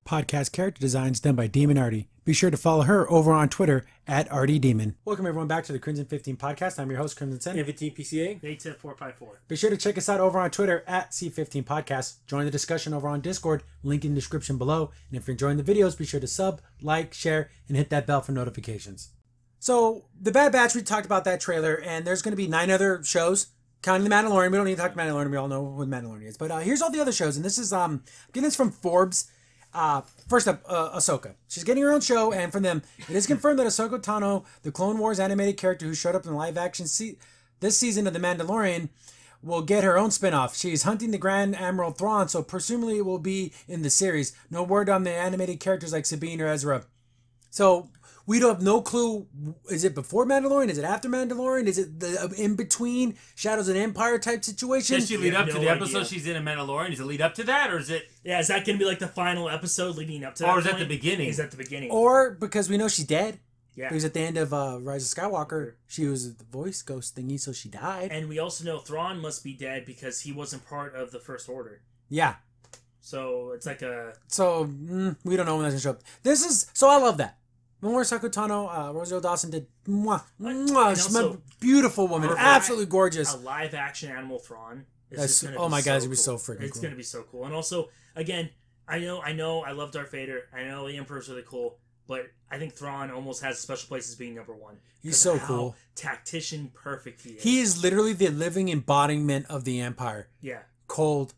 podcast character designs done by Demon Artie. Be sure to follow her over on Twitter at ArtieDemon. Welcome everyone back to the Crimson 15 podcast. I'm your host, Crimson Sen. 15 PCA. 810-454. Be sure to check us out over on Twitter at C15 Podcast. Join the discussion over on Discord, link in the description below. And if you're enjoying the videos, be sure to sub, like, share, and hit that bell for notifications. So, The Bad Batch, we talked about that trailer, and there's going to be 9 other shows, counting The Mandalorian. We don't need to talk Mandalorian. We all know what Mandalorian is. But here's all the other shows, and this is, I'm getting this from Forbes. First up, Ahsoka. She's getting her own show, and from them, it is confirmed that Ahsoka Tano, the Clone Wars animated character who showed up in the live-action this season of The Mandalorian, will get her own spin-off. She's hunting the Grand Admiral Thrawn, so presumably it will be in the series. No word on the animated characters like Sabine or Ezra. So, we don't have no clue. Is it before Mandalorian? Is it after Mandalorian? Is it the in-between Shadows of the Empire type situation? Does she lead up to the episode she's in Mandalorian? Does it lead up to that, or is it... Yeah, is that going to be like the final episode leading up to that? Or is that the beginning? Is that the beginning? Or, because we know she's dead. Yeah. Because at the end of Rise of Skywalker, she was the voice ghost thingy, so she died. And we also know Thrawn must be dead because he wasn't part of the First Order. Yeah. So, it's like a... So, we don't know when that's going to show up. This is... So, I love that. More Ahsoka Tano, Rosario Dawson did... She's a beautiful woman. Absolutely gorgeous. A live-action Animal Thrawn. Oh my God, it's going to be so freaking cool. It's going to be so cool. And also, again, I know, I love Darth Vader. I know the Emperor's really cool. But I think Thrawn almost has a special place as being number one. He's so cool. Tactician perfect he is. He is literally the living embodiment of the Empire. Yeah. Cold,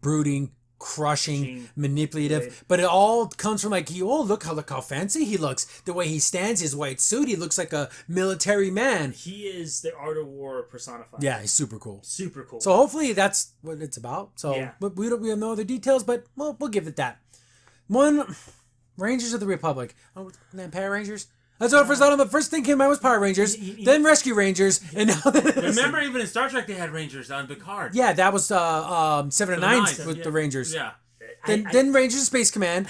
brooding, crushing, manipulative, but it all comes from like look how fancy he looks. The way he stands, his white suit, he looks like a military man. He is the art of war personified. Yeah, he's super cool. Super cool. So hopefully that's what it's about. So, yeah. But we have no other details, but we'll give it that. One, Rangers of the Republic. Oh, Power Rangers. That's what first thought on. The first thing came out was Power Rangers, then Rescue Rangers, and now... Remember, even in Star Trek, they had Rangers on Picard. Yeah, that was 7 and 9 with the Rangers. Yeah. Then Rangers of Space Command.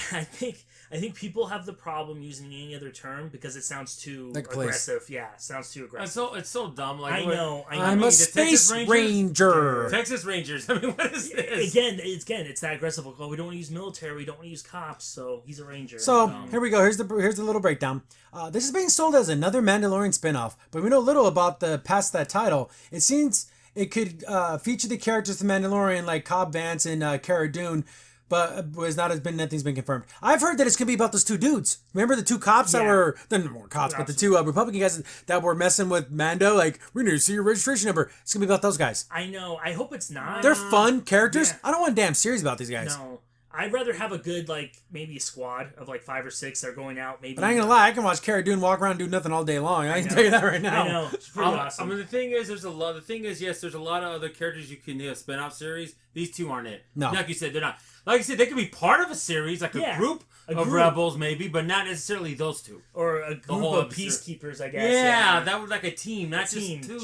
I think people have the problem using any other term because it sounds too aggressive. Yeah, it sounds too aggressive. It's so dumb. Like, I know. I'm a Space Ranger. Texas Rangers. I mean, what is this? Again, it's that aggressive. Like, we don't want to use military. We don't want to use cops. So he's a Ranger. So here we go. Here's the little breakdown. This is being sold as another Mandalorian spinoff, but we know little about past that title. It seems it could feature the characters of the Mandalorian like Cobb Vanth and Cara Dune. But nothing's been confirmed. I've heard that it's going to be about those two dudes. Remember the two cops that were... They're more cops, but the two Republican guys that were messing with Mando? Like, we need to see your registration number. It's going to be about those guys. I know. I hope it's not. They're fun characters. Yeah. I don't want a damn series about these guys. No. I'd rather have a good, maybe a squad of, 5 or 6 that are going out, maybe... But I ain't gonna lie, I can watch Cara Dune walk around and do nothing all day long. I can tell you that right now. I know. It's pretty awesome. I mean, the thing is, yes, there's a lot of other characters you can spin-off series. These two aren't it. No. Like you said, they're not. Like you said, they could be part of a series, like a group of rebels, maybe, but not necessarily those two. Or a group of peacekeepers, I guess. Yeah, that was like a team, not just two.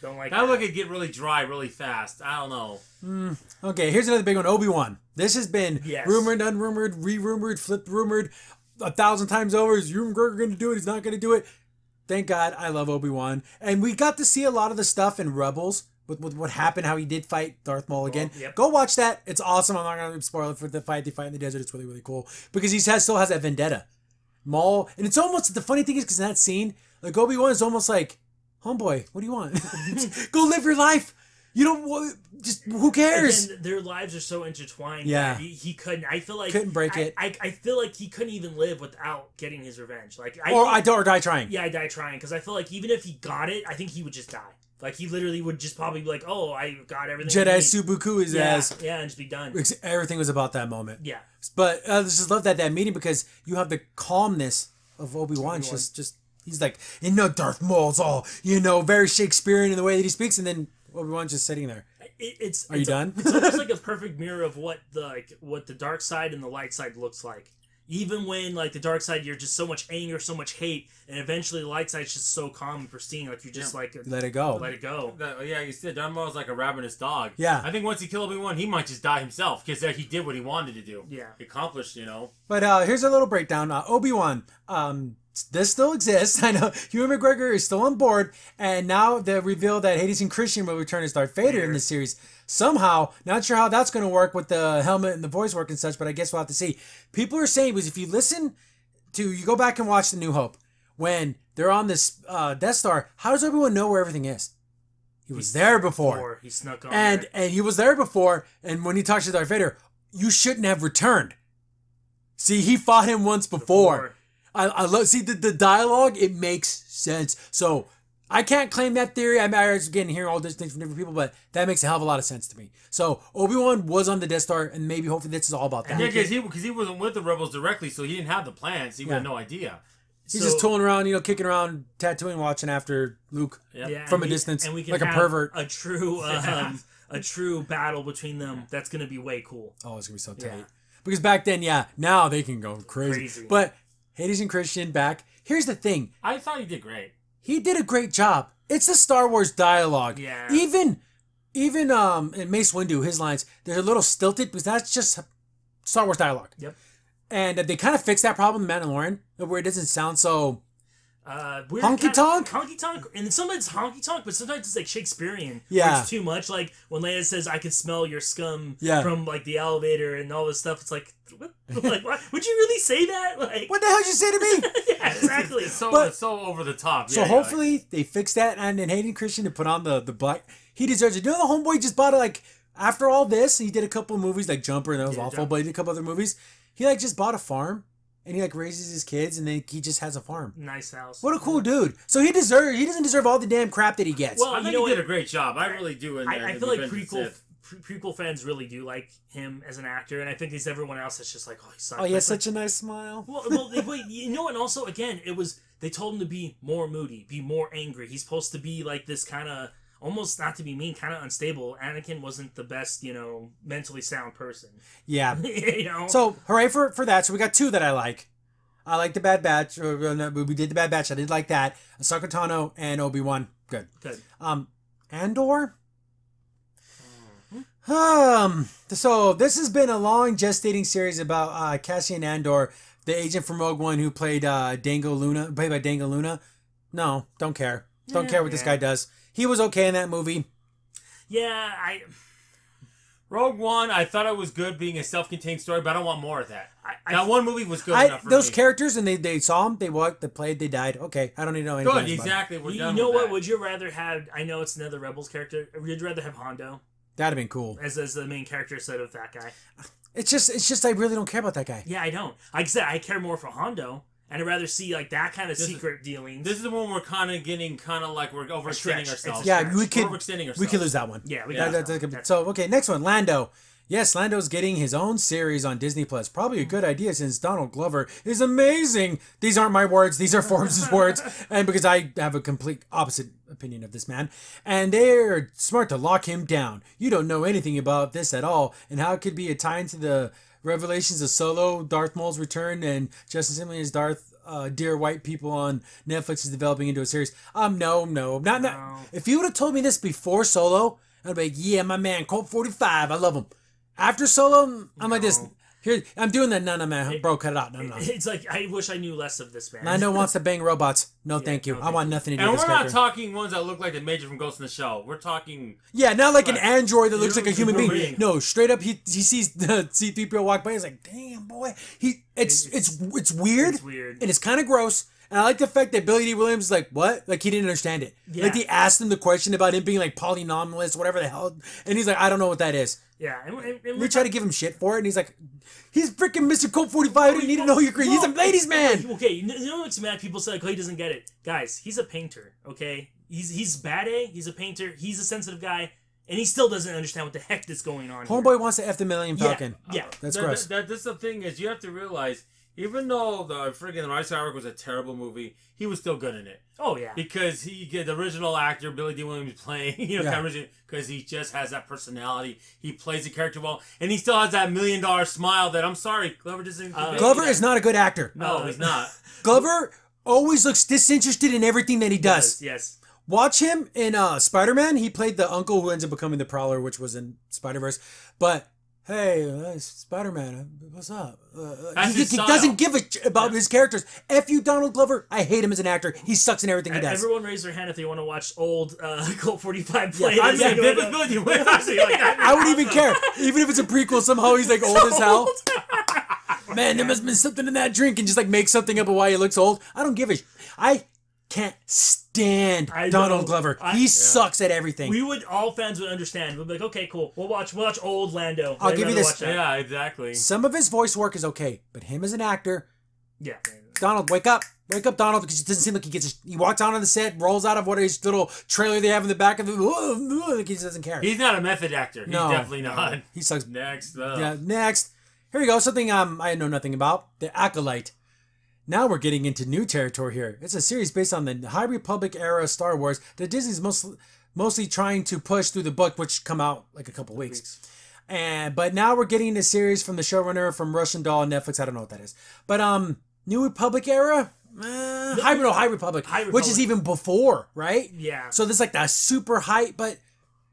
Don't like that. That could get really dry really fast. I don't know. Okay, here's another big one. ObiWan. This has been rumored, unrumored, re-rumored, flipped, rumored 1,000 times over. Is Ewan McGregor going to do it? He's not going to do it. Thank God, I love Obi-Wan. And we got to see a lot of the stuff in Rebels with what happened, how he did fight Darth Maul again. Yep. Go watch that. It's awesome. I'm not going to spoil it for the fight. They fight in the desert. It's really, really cool. Because he still has that vendetta. Maul. And it's almost, the funny thing is, because in that scene, like Obi-Wan is almost like, homeboy, what do you want? Go live your life. You don't, just, who cares? Again, their lives are so intertwined. Yeah. He couldn't, I feel like... Couldn't break it. I feel like he couldn't even live without getting his revenge. Or die trying. Yeah, I die trying. Because I feel like even if he got it, I think he would just die. Like, he literally would just probably be like, oh, I got everything. Jedi Subuku his ass. Yeah, and just be done. Everything was about that moment. Yeah. But I just love that meeting because you have the calmness of Obi-Wan. Just he's like, Darth Maul's all, very Shakespearean in the way that he speaks, and then Obi-Wan's just sitting there. Are you done? It's almost like a perfect mirror of what the dark side and the light side looks like. Even when, the dark side, you're just so much anger, so much hate, and eventually the light side's just so calm and pristine, you're just let it go. Let it go. You said Darth Maul's like a ravenous dog. Yeah. I think once he killed Obi-Wan, he might just die himself, because he did what he wanted to do. Yeah. He accomplished, But here's a little breakdown. Obi-Wan, this still exists. I know Ewan McGregor is still on board, and now the reveal that Hayden Christian will return as Darth Vader in this series. Somehow, not sure how that's going to work with the helmet and the voice work and such, but I guess we'll have to see. People are saying, because if you listen to, you go back and watch The New Hope, when they're on this Death Star, how does everyone know where everything is? He was there before. He snuck on and he was there before, and when he talks to Darth Vader, you shouldn't have returned. See, he fought him once before. I love, see, the dialogue, it makes sense. So, I can't claim that theory. I was again hearing all these things from different people, but that makes a hell of a lot of sense to me. So Obi-Wan was on the Death Star, and maybe hopefully this is all about that. Yeah, because he wasn't with the rebels directly, so he didn't have the plans. He had no idea. He's just tooling around, kicking around Tatooine, watching after Luke from a distance, and we can like have a pervert. A true battle between them. That's gonna be way cool. Oh, it's gonna be so tight. Because back then, now they can go crazy. But Hades and Christian back. Here's the thing. I thought he did great. He did a great job. It's a Star Wars dialogue. Yeah. Even in Mace Windu, his lines, they're a little stilted because that's just Star Wars dialogue. Yep. And they kind of fixed that problem in Mandalorian, where it doesn't sound so honky tonk, and sometimes it's honky tonk, but sometimes it's like Shakespearean. Yeah, it's too much. Like when Leia says, "I can smell your scum from like the elevator" and all this stuff. It's like, what? Like, what? Would you really say that? Like, what the hell did you say to me? Yeah, exactly. It's so over the top. So hopefully they fix that, and then Hayden Christian to put on the black. He deserves it. You know, the homeboy just bought it. Like after all this, he did a couple of movies like Jumper, and that was awful. But he did a couple other movies. He like just bought a farm. And he like raises his kids, and then he just has a farm. Nice house. What a cool dude! So he doesn't deserve all the damn crap that he gets. Well, I think he did a great job. I really do. I feel like prequel fans really do like him as an actor, and I think everyone else is just like, oh, he sucks. Oh, he has such a nice smile. Well, you know, and also again, they told him to be more moody, be more angry. He's supposed to be like this kind of. Almost, not to be mean, kind of unstable. Anakin wasn't the best, mentally sound person. Yeah. You know? So, hooray for that. So, we got two that I like. I like The Bad Batch. We did The Bad Batch. I did like that. Ahsoka Tano and Obi-Wan. Good. Andor? So, this has been a long gestating series about Cassian Andor, the agent from Rogue One who played played by Dango Luna. No, don't care. Don't care what this guy does. He was okay in that movie. Yeah, Rogue One, I thought it was good being a self-contained story, but I don't want more of that. That one movie was good enough for those me. characters, and they saw them, they walked, they played, they died. Okay, I don't need to know anything Good, exactly. We're done You know with what? that. Would you rather have, I know it's another Rebels character, would you rather have Hondo? That'd have been cool. As the main character instead of that guy. It's just I really don't care about that guy. Yeah, I don't. Like I said, I care more for Hondo. And I'd rather see like that kind of secret dealings. This is the one we're kind of getting like we're overextending ourselves. Yeah, we could lose that one. Yeah, so okay, next one, Lando. Yes, Lando's getting his own series on Disney Plus. Probably a good idea since Donald Glover is amazing. These aren't my words; these are Forbes' words, and because I have a complete opposite opinion of this man, and they're smart to lock him down. You don't know anything about this at all, and how it could be a tie into the Revelations of Solo, Darth Maul's return, and Justin Timberlake's Darth Dear White People on Netflix is developing into a series. No. If you would have told me this before Solo, I'd be like, yeah, my man, Colt 45, I love him. After Solo, I'm like this. Here, I'm doing that. No, man, bro, cut it out. No. It's like I wish I knew less of this man. Lando wants to bang robots. No, thank you. I want nothing to do with this character. And we're not talking ones that look like the Major from Ghost in the Shell. We're talking... Yeah, not like an android that looks like a human being. No, straight up, he sees the C-3PO walk by. He's like, damn, boy. It's weird. It's weird. And it's kind of gross. And I like the fact that Billy D. Williams is like, what? Like, he didn't understand it. Yeah. Like, they asked him the question about him being, like, polynomialist, whatever the hell. And he's like, I don't know what that is. Yeah. And we try to give him shit for it, and he's like, he's freaking Mr. Colt 45. You need to know you're great. He's a ladies' man. Okay, you know what's mad? People say, like, oh, he doesn't get it. Guys, he's a painter, okay? He's bad A. He's a painter. He's a sensitive guy. And he still doesn't understand what the heck is going on Homeboy here. Wants to F the Millennium Falcon. Yeah. That's gross. That's the thing is, you have to realize... Even though the Rise of Skywalker was a terrible movie, he was still good in it. Oh yeah, because the original actor Billy D. Williams playing, because he just has that personality. He plays the character well, and he still has that $1 million smile. That I'm sorry, Glover doesn't. Glover is not a good actor. No, he's not. Glover always looks disinterested in everything that he does. Yes. Watch him in Spider-Man. He played the uncle who ends up becoming the Prowler, which was in Spider-Verse, but. hey, Spider-Man, what's up? He his style. doesn't give a shit about his characters. F you, Donald Glover. I hate him as an actor. He sucks in everything he does. Everyone raise their hand if they want to watch old Colt 45 play. I mean, Vivid with I wouldn't even care. Even if it's a prequel, somehow he's like old as hell. Man, there must have been something in that drink, and just like make something up of why he looks old. I don't give a I can't stand Donald Glover. He sucks at everything. All fans would understand. We'd be like, okay, cool. We'll watch old Lando. I'll give you this. Yeah, exactly. Some of his voice work is okay, but him as an actor, yeah. Donald, wake up, Donald, because it doesn't seem like he walks out on the set, rolls out of what his little trailer they have in the back of the, like he just doesn't care. He's not a method actor. He's definitely not. He sucks. Next. Yeah, next. Here we go. Something I know nothing about. The Acolyte. Now we're getting into new territory here. It's a series based on the High Republic era of Star Wars that Disney's mostly trying to push through the book, which come out like a couple weeks. But now we're getting a series from the showrunner from Russian Doll on Netflix. I don't know what that is. But New Republic era? High Republic, which is even before, right? Yeah. So there's like that super hype, but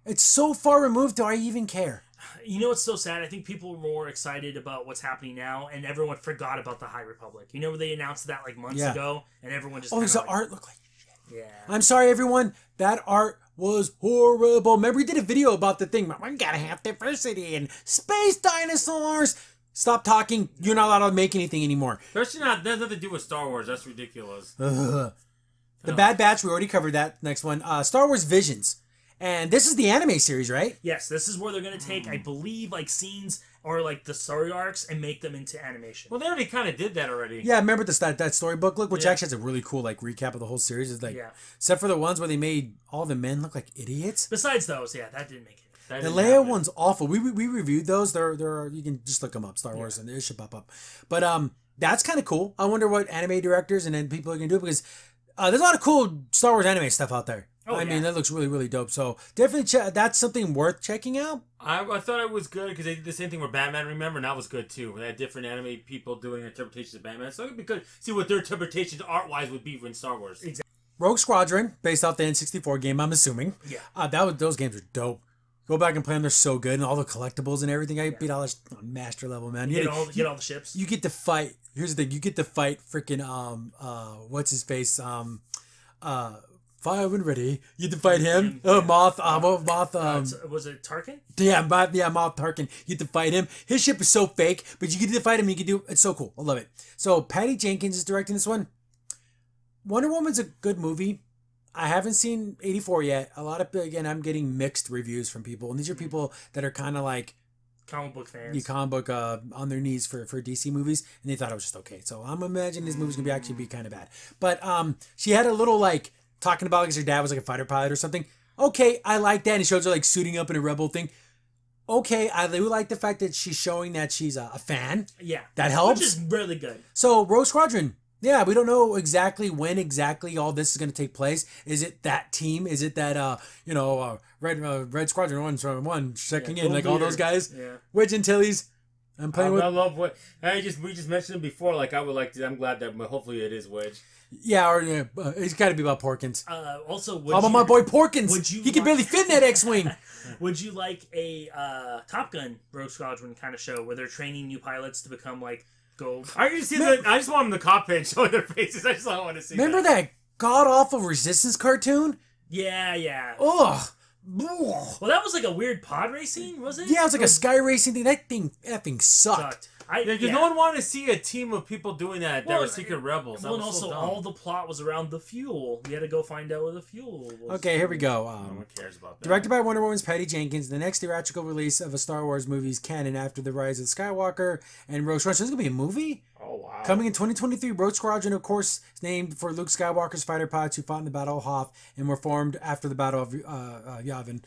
it's so far removed, do I even care? You know what's so sad? I think people were more excited about what's happening now, and everyone forgot about the High Republic. You know when they announced that like months ago, and everyone just the art looked like shit. Yeah. I'm sorry, everyone. That art was horrible. Remember, we did a video about the thing. We gotta have diversity and space dinosaurs. Stop talking. You're not allowed to make anything anymore. Especially not. That has nothing to do with Star Wars. That's ridiculous. The Bad Batch. We already covered that. Next one. Star Wars Visions. And this is the anime series, right? Yes, this is where they're going to take, I believe, like scenes or like the story arcs and make them into animation. Well, they already kind of did that already. Yeah, I remember that storybook look, which actually has a really cool like recap of the whole series. It's like, except for the ones where they made all the men look like idiots. Besides those, that didn't make it. The Leia one's awful. We reviewed those. They're you can just look them up, Star Wars, and it should pop up. But that's kind of cool. I wonder what anime directors and then people are gonna do because there's a lot of cool Star Wars anime stuff out there. I mean, that looks really, really dope. So definitely, that's something worth checking out. I thought it was good because they did the same thing with Batman, remember? And that was good too. They had different anime people doing interpretations of Batman. So it'd be good to see what their interpretations art-wise would be in Star Wars. Exactly. Rogue Squadron, based off the N64 game, I'm assuming. Yeah. Those games are dope. Go back and play them. They're so good. And all the collectibles and everything. I beat all this on master level, man. You get all the ships. You get to fight. Here's the thing. You get to fight freaking, what's his face? Fire when ready. You get to fight him. Moth. Was it Tarkin? Yeah, Moth Tarkin. You get to fight him. His ship is so fake, but you get to fight him. You can do. It's so cool. I love it. So Patty Jenkins is directing this one. Wonder Woman's a good movie. I haven't seen 84 yet. I'm getting mixed reviews from people, and these are people that are kind of like comic book fans. Comic book on their knees for DC movies, and they thought it was just okay. So I'm imagining this movie's gonna actually be kind of bad. But she had a little like talking about because her dad was like a fighter pilot or something. Okay, I like that. And it shows her like suiting up in a rebel thing. Okay, I do like the fact that she's showing that she's a fan. Yeah, that helps. Which is really good. So Rogue Squadron. Yeah, we don't know exactly when all this is going to take place. Is it that team? Is it that Red Squadron 1 checking in, like all those guys? Yeah. Wedge Antilles. I'm playing with. I love what we just mentioned him before. Like I would like to. I'm glad that hopefully it is Wedge. Yeah, or it's got to be about Porkins. Also, my boy Porkins. He can barely fit in that X-wing. Would you like a Top Gun Rogue Squadron kind of show where they're training new pilots to become like gold? I just want them to cockpit and show their faces. I just don't want to see. Remember that god awful Resistance cartoon? Yeah. Ugh. Well, that was like a weird pod racing, was it? Yeah, it was like a sky racing thing. That thing effing sucked. Because no one wanted to see a team of people doing that. They were secret rebels. Well, and also all the plot was around the fuel. You had to go find out where the fuel was. Okay, here we go. No one cares about that. Directed by Wonder Woman's Patty Jenkins, the next theatrical release of a Star Wars movie's canon after the rise of Skywalker and Rogue Squadron. So this is going to be a movie? Oh, wow. Coming in 2023, Rogue Squadron, of course, is named for Luke Skywalker's fighter pilots who fought in the Battle of Hoth and were formed after the Battle of Yavin.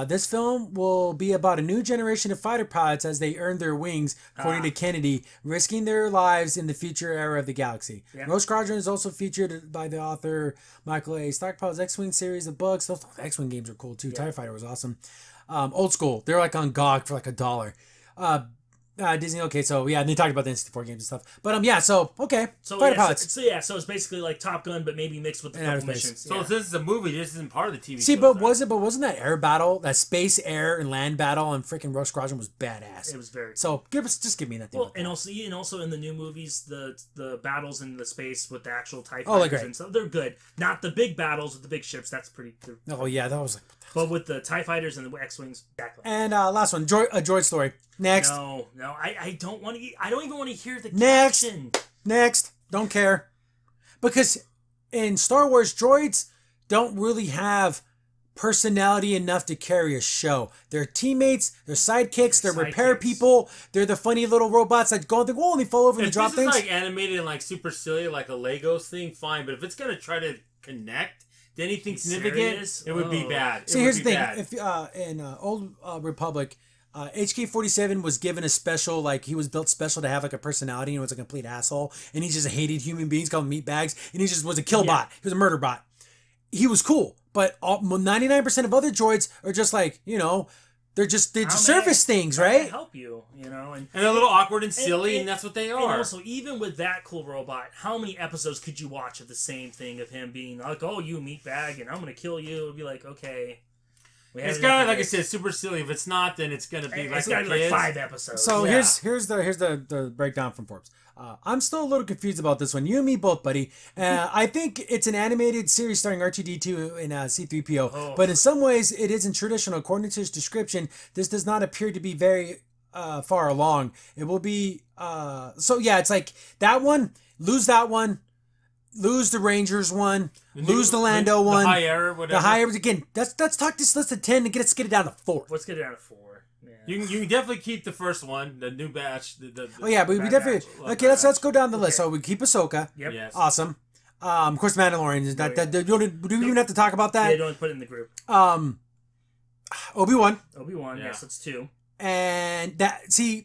This film will be about a new generation of fighter pilots as they earn their wings, according to Kennedy, risking their lives in the future era of the galaxy. Yeah. Rogue Squadron is also featured by the author Michael A. Stockpil's X-Wing series of books. Those X-Wing games are cool too. Yeah. TIE Fighter was awesome. Old school. They're like on GOG for like $1. Disney. Okay, so yeah, they talked about the N64 games and stuff. But yeah, so okay, So fighter yeah, pilots. so it's basically like Top Gun, but maybe mixed with a couple missions. So Yeah. if this is a movie, this isn't part of the TV See, show. but wasn't that air battle, that space, air, and land battle on freaking Rogue Squadron was badass? It was very. So just give me that thing. Well, and also in the new movies, the battles in the space with the actual TIE Oh, they're fighters great. and stuff, they're good. Not the big battles with the big ships. That's pretty. Oh yeah, that was like. But with the TIE fighters and the X-wings, exactly. And last one, a droid story. Next. No, I don't want to. I don't even want to hear the Next. caption. Next. Don't care. Because in Star Wars, droids don't really have personality enough to carry a show. They're teammates, they're sidekicks, they're repair people, they're the funny little robots that go and they only fall over and If drop this is things. like animated and like super silly, like a Legos thing, fine. But if it's gonna try to connect to anything significant, serious? it would be bad. See, here's the thing. If in Old Republic, HK-47 was given a special, like he was built special to have like a personality and was a complete asshole, and he just hated human beings, called meat bags, and he just was a kill bot. He was a murder bot. He was cool, but 99% of other droids are just like, they're just service things, right? Help you, and they're a little awkward and silly, and that's what they are. And also, even with that cool robot, how many episodes could you watch of the same thing of him being like, "Oh, you meatbag, and I'm gonna kill you"? It'd be like, okay. It's kind of like I said, super silly. If it's not, then it's gonna be it's gonna be like 5 episodes. So here's the breakdown from Forbes. I'm still a little confused about this one. You and me both, buddy. I think it's an animated series starring R2-D2 and C-3PO, but in some ways it isn't traditional. According to his description, this does not appear to be very far along. It will be so yeah. It's like that one. Lose that one. Lose the Rangers one. Lose the Lando one. The high error, whatever. The high error again. Let's talk this list of 10 and let's get it down to 4. Let's get it down to 4. Yeah. You can definitely keep the first one, the new batch. Oh yeah, but we definitely okay. Let's go down the list. So we keep Ahsoka. Yep. Yes. Awesome. Of course, Mandalorian. Do we even have to talk about that? Yeah, don't put it in the group. Obi-Wan. Yeah. Yes, that's 2. And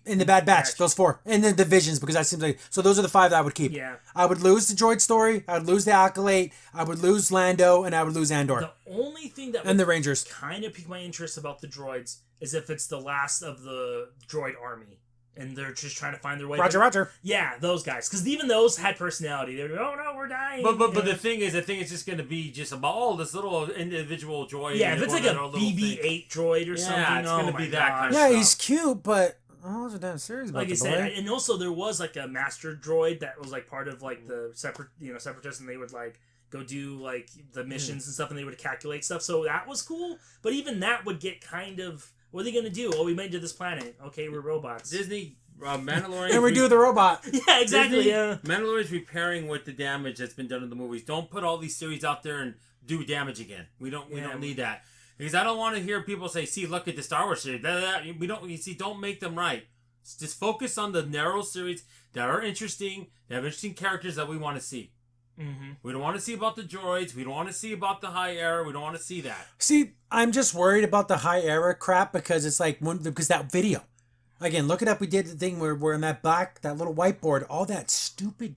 in the Bad Batch, those 4, and then Divisions, because that seems like so. Those are the 5 that I would keep. Yeah. I would lose the Droid story. I would lose the Acolyte. I would lose Lando, and I would lose Andor. The only thing that and the Rangers kind of pique my interest about the droids is if it's the last of the droid army, and they're just trying to find their way. Roger. Yeah, those guys, because even those had personality. They're oh no, we're dying. But the thing is, I think it's just going to be just about this little individual droid. Yeah, if it's like a BB-8 droid or something, it's going to be that kind of yeah, stuff. he's cute, but I wasn't damn serious about like the I said, and also there was like a master droid that was like part of like the separatists, and they would like go do like the missions and stuff, and they would calculate stuff. So that was cool. But even that would get kind of, what are they gonna do? Oh, we made it to this planet. Okay, we're robots. Disney, Mandalorian, and we do the robot. Yeah, exactly. Disney, Yeah, Mandalorian's repairing with the damage that's been done in the movies. Don't put all these series out there and do damage again. We don't need that, because I don't want to hear people say, "See, look at the Star Wars series." We don't. You see, don't make them right. Just focus on the narrow series that are interesting, that have interesting characters that we want to see. Mm-hmm. We don't want to see about the droids. We don't want to see about the high era. We don't want to see that. See, I'm just worried about the high era crap because it's like because that video. Again, look it up. We did the thing where we're in that little whiteboard, all that stupid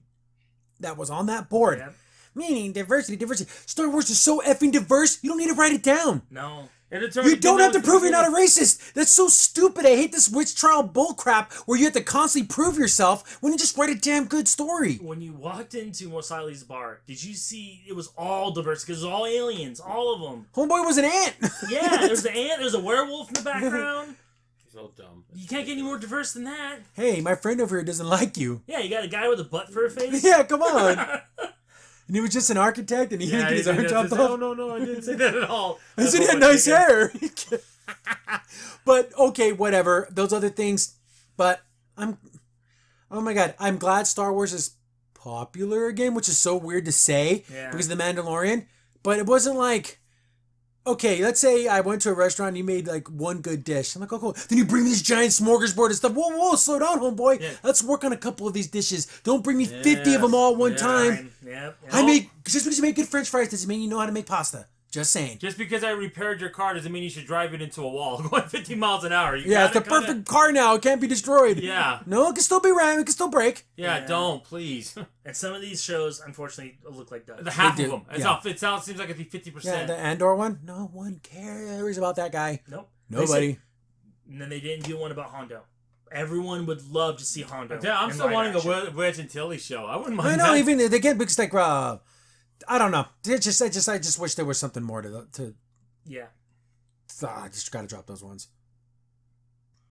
that was on that board. Yep. Meaning diversity. Star Wars is so effing diverse, you don't need to write it down. no. You don't have to prove you're not a racist. That's so stupid. I hate this witch trial bullcrap where you have to constantly prove yourself when you just write a damn good story. When you walked into Mos Eisley's bar, did you see it was all diverse? Because it was all aliens, all of them. Homeboy was an ant. Yeah, there's an ant, there's a werewolf in the background. So dumb. You can't get any more diverse than that. Hey, my friend over here doesn't like you. Yeah, you got a guy with a butt for a face. Yeah, come on. And he was just an architect, and he didn't get his arm chopped off. No, I didn't say that at all. I said he had nice hair. But, okay, whatever. Those other things. But, oh my God. I'm glad Star Wars is popular again, which is so weird to say because of The Mandalorian. But it wasn't like, okay, let's say I went to a restaurant and you made like one good dish. I'm like, oh, cool. Then you bring me this giant smorgasbord and stuff. Whoa, slow down, homeboy. Yeah. Let's work on a couple of these dishes. Don't bring me 50 of them all at one time. Yep. Just because you make good French fries doesn't mean you know how to make pasta. Just saying. Just because I repaired your car doesn't mean you should drive it into a wall going 50 miles an hour. It's the perfect car now. It can't be destroyed. Yeah. No, it can still be rammed. It can still break. Yeah, don't, please. And some of these shows, unfortunately, look like that. The half of them. It seems like it'd be 50%. Yeah, the Andor one. No one cares about that guy. Nope. Nobody. And then they didn't do one about Hondo. everyone would love to see Hondo. Yeah, I'm in still live wanting action. a Wedge and Tilly show. I wouldn't mind. I know, that. even again because like I don't know. I just wish there was something more to Yeah. I just gotta drop those ones.